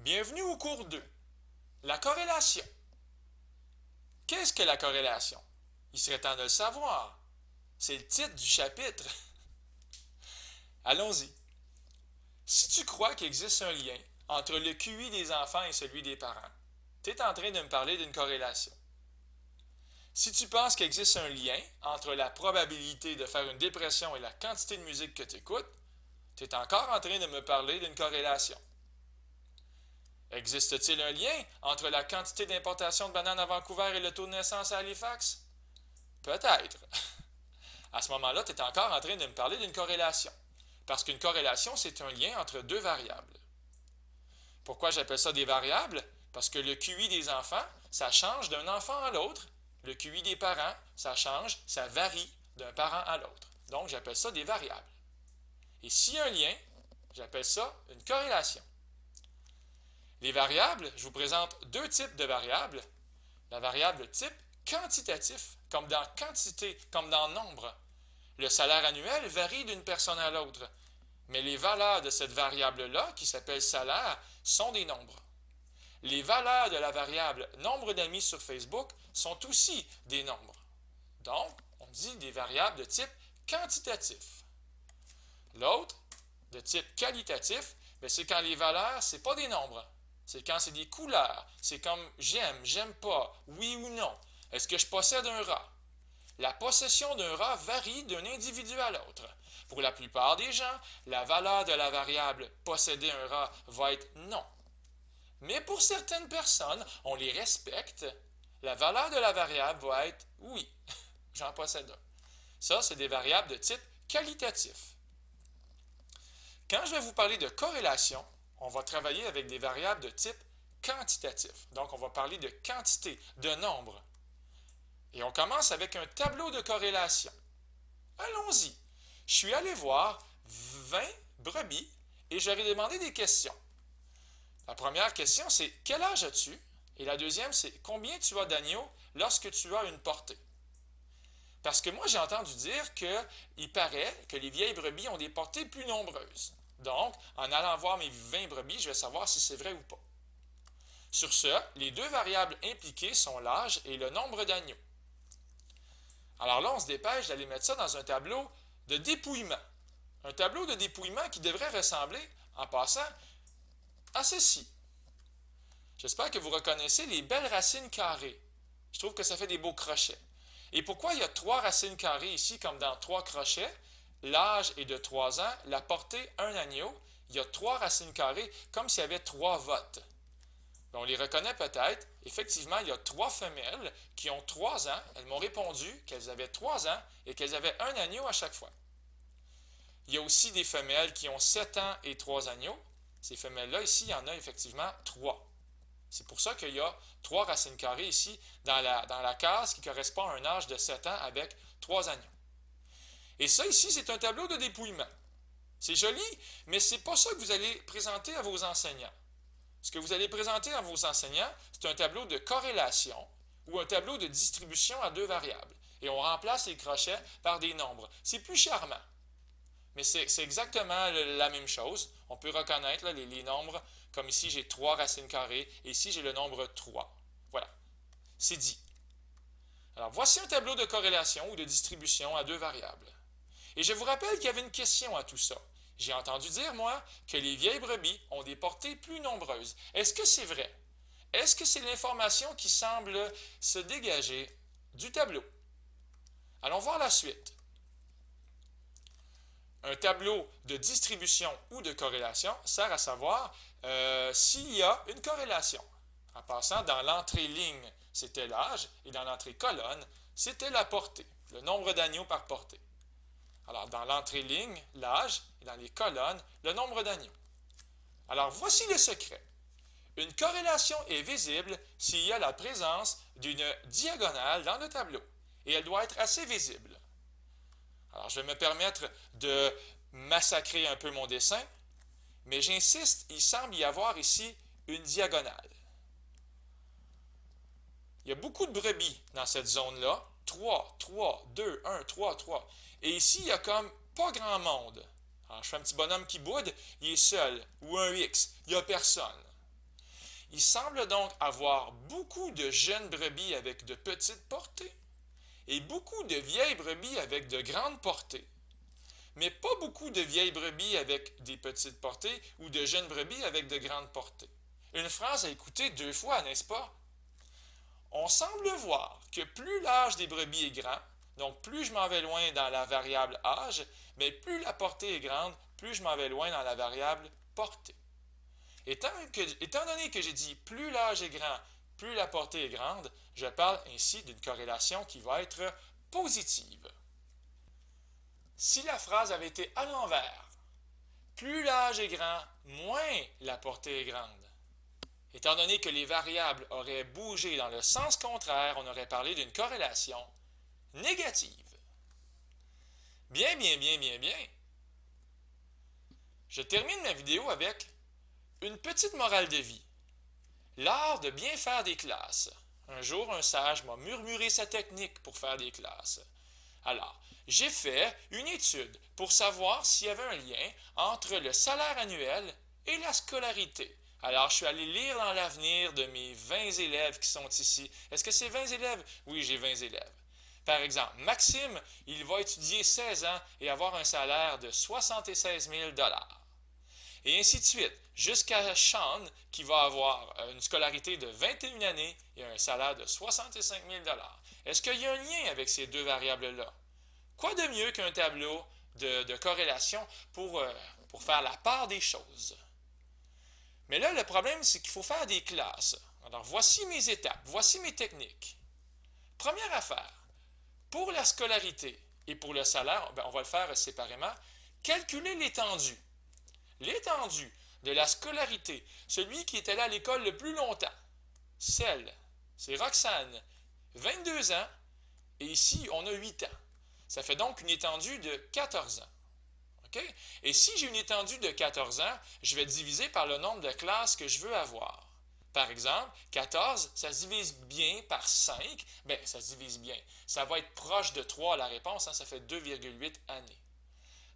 Bienvenue au cours 2. La corrélation. Qu'est-ce que la corrélation? Il serait temps de le savoir. C'est le titre du chapitre. Allons-y. Si tu crois qu'il existe un lien entre le QI des enfants et celui des parents, tu es en train de me parler d'une corrélation. Si tu penses qu'il existe un lien entre la probabilité de faire une dépression et la quantité de musique que tu écoutes, tu es encore en train de me parler d'une corrélation. Existe-t-il un lien entre la quantité d'importation de bananes à Vancouver et le taux de naissance à Halifax? Peut-être. À ce moment-là, tu es encore en train de me parler d'une corrélation. Parce qu'une corrélation, c'est un lien entre deux variables. Pourquoi j'appelle ça des variables? Parce que le QI des enfants, ça change d'un enfant à l'autre. Le QI des parents, ça change, ça varie d'un parent à l'autre. Donc, j'appelle ça des variables. Et s'il y a un lien, j'appelle ça une corrélation. Les variables, je vous présente deux types de variables. La variable type quantitatif, comme dans quantité, comme dans nombre. Le salaire annuel varie d'une personne à l'autre, mais les valeurs de cette variable-là, qui s'appelle salaire, sont des nombres. Les valeurs de la variable nombre d'amis sur Facebook sont aussi des nombres. Donc, on dit des variables de type quantitatif. L'autre, de type qualitatif, c'est quand les valeurs, ce n'est pas des nombres. C'est quand c'est des couleurs. C'est comme j'aime, j'aime pas, oui ou non. Est-ce que je possède un rat? La possession d'un rat varie d'un individu à l'autre. Pour la plupart des gens, la valeur de la variable posséder un rat va être non. Mais pour certaines personnes, on les respecte, la valeur de la variable va être oui, j'en possède un. Ça, c'est des variables de type qualitatif. Quand je vais vous parler de corrélation, on va travailler avec des variables de type quantitatif. Donc, on va parler de quantité, de nombre. Et on commence avec un tableau de corrélation. Allons-y. Je suis allé voir 20 brebis et je leur ai demandé des questions. La première question, c'est quel âge as-tu? Et la deuxième, c'est combien tu as d'agneaux lorsque tu as une portée? Parce que moi, j'ai entendu dire qu'il paraît que les vieilles brebis ont des portées plus nombreuses. Donc, en allant voir mes 20 brebis, je vais savoir si c'est vrai ou pas. Sur ce, les deux variables impliquées sont l'âge et le nombre d'agneaux. Alors là, on se dépêche d'aller mettre ça dans un tableau de dépouillement. Un tableau de dépouillement qui devrait ressembler, en passant, à ceci. J'espère que vous reconnaissez les belles racines carrées. Je trouve que ça fait des beaux crochets. Et pourquoi il y a 3 racines carrées ici, comme dans 3 crochets? L'âge est de 3 ans, la portée 1 agneau. Il y a 3 racines carrées, comme s'il y avait 3 votes. On les reconnaît peut-être. Effectivement, il y a 3 femelles qui ont 3 ans. Elles m'ont répondu qu'elles avaient 3 ans et qu'elles avaient 1 agneau à chaque fois. Il y a aussi des femelles qui ont 7 ans et 3 agneaux. Ces femelles-là, ici, il y en a effectivement 3. C'est pour ça qu'il y a 3 racines carrées ici dans la case qui correspond à un âge de 7 ans avec 3 agneaux. Et ça ici, c'est un tableau de dépouillement. C'est joli, mais ce n'est pas ça que vous allez présenter à vos enseignants. Ce que vous allez présenter à vos enseignants, c'est un tableau de corrélation ou un tableau de distribution à deux variables. Et on remplace les crochets par des nombres. C'est plus charmant. Mais c'est exactement la même chose. On peut reconnaître les nombres, comme ici j'ai 3 racines carrées, et ici j'ai le nombre 3. Voilà, c'est dit. Alors voici un tableau de corrélation ou de distribution à deux variables. Et je vous rappelle qu'il y avait une question à tout ça. J'ai entendu dire, moi, que les vieilles brebis ont des portées plus nombreuses. Est-ce que c'est vrai? Est-ce que c'est l'information qui semble se dégager du tableau? Allons voir la suite. Un tableau de distribution ou de corrélation sert à savoir s'il y a une corrélation. En passant, dans l'entrée ligne, c'était l'âge, et dans l'entrée colonne, c'était la portée, le nombre d'agneaux par portée. Alors, dans l'entrée ligne, l'âge, et dans les colonnes, le nombre d'agneaux. Alors, voici le secret. Une corrélation est visible s'il y a la présence d'une diagonale dans le tableau, et elle doit être assez visible. Alors, je vais me permettre de massacrer un peu mon dessin, mais j'insiste, il semble y avoir ici une diagonale. Il y a beaucoup de brebis dans cette zone-là. 3, 3, 2, 1, 3, 3. Et ici, il y a comme pas grand monde. Alors, je fais un petit bonhomme qui boude, il est seul. Ou un X, il n'y a personne. Il semble donc avoir beaucoup de jeunes brebis avec de petites portées et beaucoup de vieilles brebis avec de grandes portées, mais pas beaucoup de vieilles brebis avec des petites portées ou de jeunes brebis avec de grandes portées. Une phrase à écouter 2 fois, n'est-ce pas? On semble voir que plus l'âge des brebis est grand, donc plus je m'en vais loin dans la variable âge, mais plus la portée est grande, plus je m'en vais loin dans la variable portée. Étant donné que j'ai dit plus l'âge est grand, plus la portée est grande, je parle ainsi d'une corrélation qui va être positive. Si la phrase avait été à l'envers, plus l'âge est grand, moins la portée est grande. Étant donné que les variables auraient bougé dans le sens contraire, on aurait parlé d'une corrélation négative. Bien. Je termine ma vidéo avec une petite morale de vie. L'art de bien faire des classes. Un jour, un sage m'a murmuré sa technique pour faire des classes. Alors, j'ai fait une étude pour savoir s'il y avait un lien entre le salaire annuel et la scolarité. Alors, je suis allé lire dans l'avenir de mes 20 élèves qui sont ici. Est-ce que c'est 20 élèves? Oui, j'ai 20 élèves. Par exemple, Maxime, il va étudier 16 ans et avoir un salaire de 76 000 $. Et ainsi de suite, jusqu'à Sean, qui va avoir une scolarité de 21 années et un salaire de 65 000 $. Est-ce qu'il y a un lien avec ces deux variables-là? Quoi de mieux qu'un tableau de corrélation pour faire la part des choses? Mais là, le problème, c'est qu'il faut faire des classes. Alors, voici mes étapes, voici mes techniques. Première affaire, pour la scolarité et pour le salaire, on va le faire séparément, calculer l'étendue. L'étendue de la scolarité, celui qui est allé à l'école le plus longtemps, c'est Roxane, 22 ans, et ici, on a 8 ans. Ça fait donc une étendue de 14 ans. Okay? Et si j'ai une étendue de 14 ans, je vais diviser par le nombre de classes que je veux avoir. Par exemple, 14, ça se divise bien par 5. Bien, ça se divise bien. Ça va être proche de 3 la réponse, ça fait 2,8 années.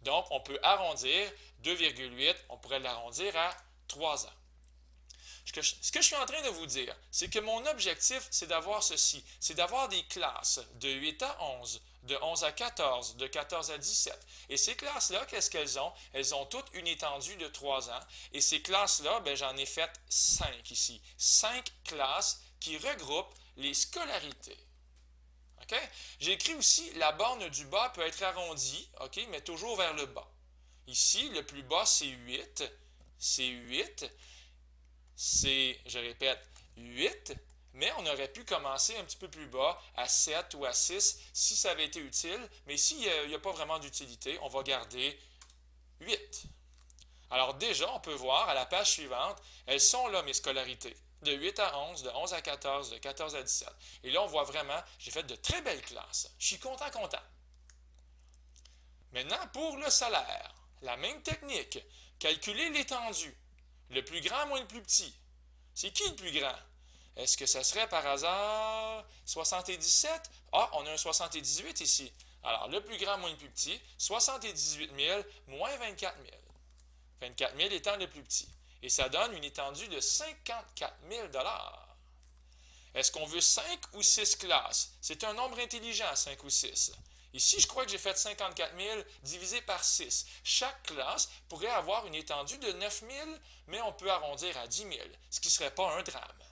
Donc, on peut arrondir 2,8, on pourrait l'arrondir à 3 ans. Ce que je suis en train de vous dire, c'est que mon objectif, c'est d'avoir ceci, c'est d'avoir des classes de 8 à 11, de 11 à 14, de 14 à 17. Et ces classes-là, qu'est-ce qu'elles ont? Elles ont toutes une étendue de 3 ans. Et ces classes-là, j'en ai fait 5 ici. 5 classes qui regroupent les scolarités. Okay? J'ai écrit aussi, la borne du bas peut être arrondie, okay, mais toujours vers le bas. Ici, le plus bas, c'est 8. C'est 8. C'est, je répète, 8, mais on aurait pu commencer un petit peu plus bas, à 7 ou à 6, si ça avait été utile. Mais ici, il n'y a pas vraiment d'utilité, on va garder 8. Alors déjà, on peut voir à la page suivante, elles sont là, mes scolarités. De 8 à 11, de 11 à 14, de 14 à 17. Et là, on voit vraiment, j'ai fait de très belles classes. Je suis content. Maintenant, pour le salaire, la même technique. Calculer l'étendue. Le plus grand moins le plus petit. C'est qui le plus grand? Est-ce que ça serait par hasard 77? Ah, on a un 78 ici. Alors, le plus grand moins le plus petit, 78 000 moins 24 000. 24 000 étant le plus petit. Et ça donne une étendue de 54 000 $. Est-ce qu'on veut 5 ou 6 classes? C'est un nombre intelligent, 5 ou 6. Ici, je crois que j'ai fait 54 000 divisé par 6. Chaque classe pourrait avoir une étendue de 9 000, mais on peut arrondir à 10 000, ce qui ne serait pas un drame.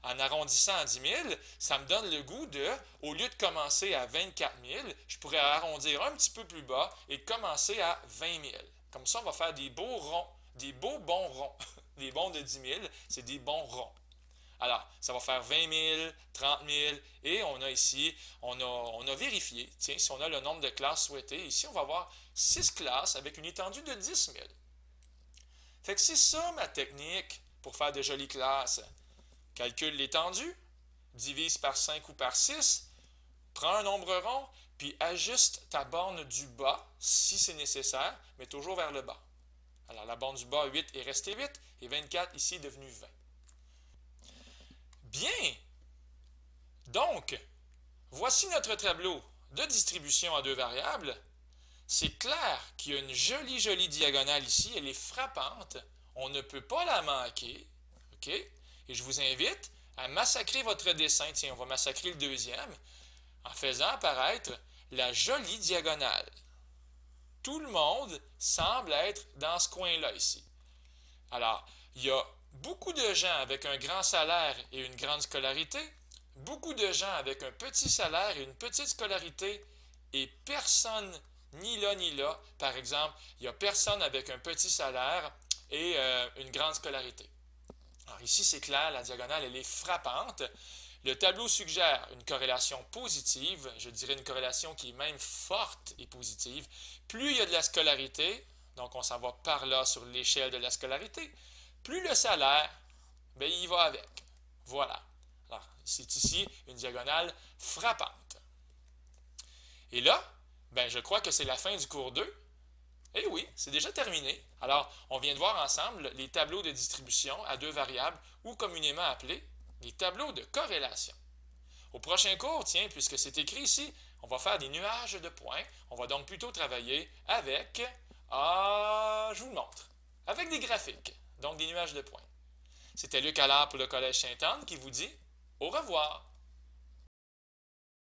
En arrondissant à 10 000, ça me donne le goût de, au lieu de commencer à 24 000, je pourrais arrondir un petit peu plus bas et commencer à 20 000. Comme ça, on va faire des beaux ronds, des beaux bons ronds. Les bons de 10 000, c'est des bons ronds. Alors, ça va faire 20 000, 30 000, et on a ici, on a vérifié, tiens, si on a le nombre de classes souhaitées. Ici, on va avoir 6 classes avec une étendue de 10 000. Fait que c'est ça ma technique pour faire de jolies classes. Calcule l'étendue, divise par 5 ou par 6, prends un nombre rond, puis ajuste ta borne du bas, si c'est nécessaire, mais toujours vers le bas. Alors, la borne du bas, 8 est restée 8, et 24 ici est devenu 20. Bien! Donc, voici notre tableau de distribution à deux variables. C'est clair qu'il y a une jolie diagonale ici. Elle est frappante. On ne peut pas la manquer. Okay? Et je vous invite à massacrer votre dessin. Tiens, on va massacrer le deuxième en faisant apparaître la jolie diagonale. Tout le monde semble être dans ce coin-là ici. Alors, il y a beaucoup de gens avec un grand salaire et une grande scolarité, beaucoup de gens avec un petit salaire et une petite scolarité, et personne ni là ni là. Par exemple, il n'y a personne avec un petit salaire et une grande scolarité. Alors ici, c'est clair, la diagonale, elle est frappante. Le tableau suggère une corrélation positive, je dirais une corrélation qui est même forte et positive. Plus il y a de la scolarité, donc on s'en va par là sur l'échelle de la scolarité, plus le salaire, ben, il va avec. Voilà. Alors, c'est ici une diagonale frappante. Et là, ben, je crois que c'est la fin du cours 2. Eh oui, c'est déjà terminé. Alors, on vient de voir ensemble les tableaux de distribution à deux variables, ou communément appelés les tableaux de corrélation. Au prochain cours, tiens, puisque c'est écrit ici, on va faire des nuages de points. On va donc plutôt travailler avec, je vous le montre, avec des graphiques, donc des nuages de points. C'était Luc Allard pour le Collège Sainte-Anne qui vous dit au revoir.